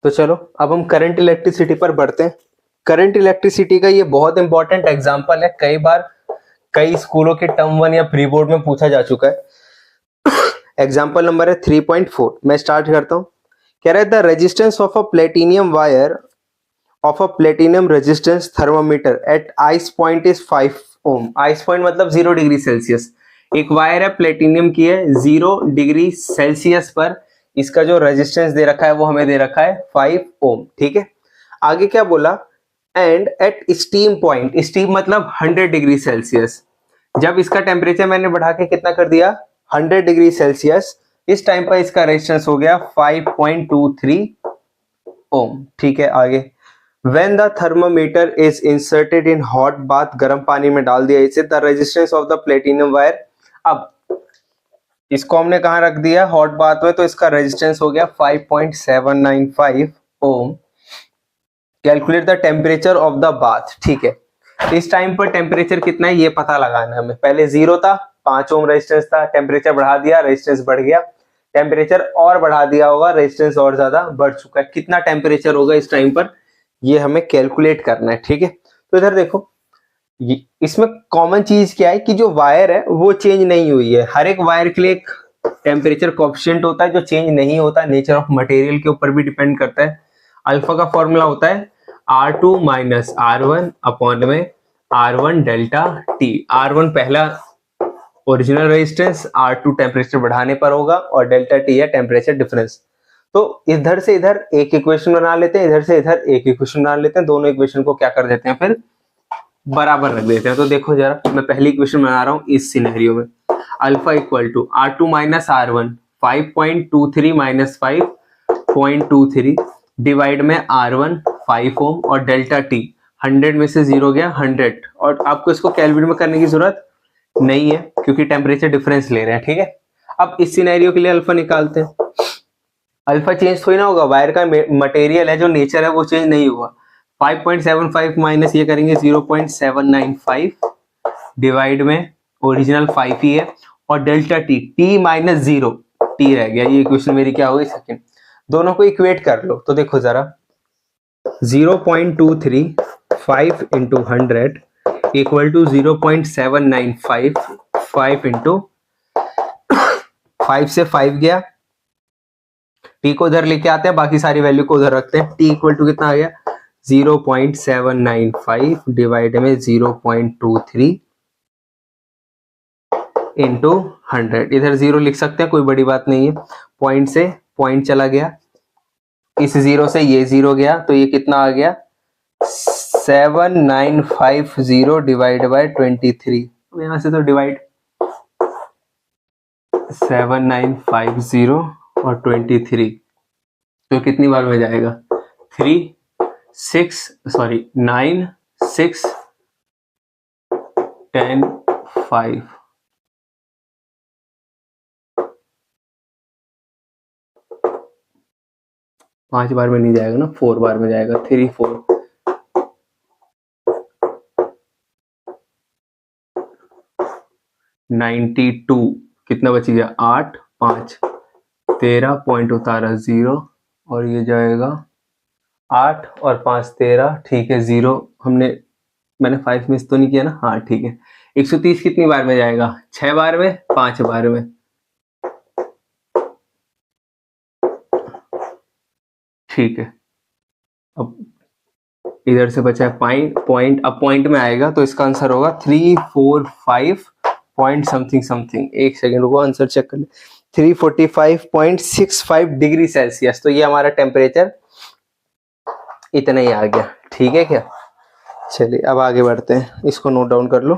तो चलो अब हम करंट इलेक्ट्रिसिटी पर बढ़ते हैं। करंट इलेक्ट्रिसिटी का ये बहुत इंपॉर्टेंट एग्जांपल है, कई बार कई स्कूलों के टर्म 1 या प्री बोर्ड में पूछा जा चुका है। एग्जांपल नंबर है 3.4। मैं स्टार्ट करता हूं। कह रहा है the resistance of a platinum wire of a platinum resistance thermometer at ice point is 5 ohm. Ice point मतलब 0 डिग्री सेल्सियस। एक वायर है प्लेटिनियम की है, 0 डिग्री सेल्सियस पर इसका जो रेजिस्टेंस दे रखा है वो हमें दे रखा है 5 ओम। ठीक है, आगे क्या बोला, and at steam point, steam मतलब 100 डिग्री सेल्सियस। जब इसका टेम्परेचर मैंने बढ़ा के कितना कर दिया 100 डिग्री सेल्सियस, इस टाइम पर इसका रेजिस्टेंस हो गया 5.23 ओम। ठीक है, आगे When the thermometer is inserted in hot bath, गर्म पानी में डाल दिया इसे, the resistance of the platinum wire, अब इसको हमने कहाँ रख दिया हॉट बाथ में, तो इसका रेजिस्टेंस हो गया 5.795 ohm. Calculate the temperature of the bath. ठीक है, इस टाइम पर टेम्परेचर कितना है ये पता लगाना है हमें। पहले 0 था, 5 ओम रेजिस्टेंस था, टेम्परेचर बढ़ा दिया, रेजिस्टेंस बढ़ गया, टेम्परेचर और बढ़ा दिया होगा, रेजिस्टेंस और ज्यादा बढ़ चुका है। कितना टेम्परेचर होगा इस टाइम पर ये हमें कैलकुलेट करना है। ठीक है, तो इधर देखो, इसमें कॉमन चीज क्या है कि जो वायर है वो चेंज नहीं हुई है। हर एक वायर के लिए एक टेम्परेचर कोएफिशिएंट होता है जो चेंज नहीं होता, नेचर ऑफ मटेरियल के ऊपर भी डिपेंड करता है। अल्फा का फॉर्मूला होता है R2 माइनस R1 अपॉन में R1 डेल्टा T। R1 पहला ओरिजिनल रेजिस्टेंस, R2 टेम्परेचर बढ़ाने पर होगा, और डेल्टा T है टेम्परेचर डिफरेंस। तो इधर से इधर एक इक्वेशन बना लेते हैं, इधर से इधर एक इक्वेशन बना लेते हैं, दोनों इक्वेशन को क्या कर देते हैं फिर बराबर रख देते हैं। तो देखो जरा, मैं पहली इक्वेशन बना रहा हूं इस सिनेरियो में, alpha equal to R2 minus R1 5.23 minus 5.23 divide में R1 5 ओम और डेल्टा T 100 में से 0 गया 100, और आपको इसको कैलकुलेट में करने की जरूरत नहीं है क्योंकि टेम्परेचर डिफरेंस ले रहे हैं। ठीक है, अब इस सिनेरियो के लिए अल्फा निकालते हैं। अल्फा चेंज थोड़ी ना होगा, वायर का मटेरियल है जो नेचर है वो चेंज नहीं हुआ। 5.75 माइनस ये करेंगे 0.795 डिवाइड में ओरिजिनल 5 ही है, और delta T, T minus 0, T रह गया। ये इक्वेशन मेरी क्या हो गई सेकंड। दोनों को इक्वेट कर लो तो देखो जरा, 0.235 इंटू 100 इक्वल टू 0.795, 5 इंटू 5 से 5 गया, टी को उधर लेके आते हैं, बाकी सारी वैल्यू को उधर रखते हैं। टी इक्वल टू कितना आ गया 0.795 डिवाइड में 0.23 इंटू 100। इधर 0 लिख सकते हैं, कोई बड़ी बात नहीं है। पॉइंट से पॉइंट चला गया, इस 0 से ये 0 गया, तो ये कितना आ गया 7950 डिवाइड बाय 23। यहां से तो डिवाइड 7950 और 23 तो कितनी बार में जाएगा 9 6 10 5। पांच बार में नहीं जाएगा ना, 4 बार में जाएगा, 3 4 92। कितना बच गया 8 5 13 पॉइंट उतारा 0, और ये जाएगा 8 और 5 13। ठीक है, 0 मैंने 5 मिस तो नहीं किया ना, हाँ ठीक है। 130 कितनी बार में जाएगा 6 बार में, 5 बार में। ठीक है, अब इधर से बचा है पॉइंट, अब पॉइंट में आएगा तो इसका आंसर होगा 345 पॉइंट समथिंग समथिंग। एक सेकेंड रुको, आंसर चेक कर ले। 345.65 डिग्री सेल्सियस। तो ये हमारा टेम्परेचर इतना ही आ गया। ठीक है क्या, चलिए अब आगे बढ़ते हैं, इसको नोट डाउन कर लो।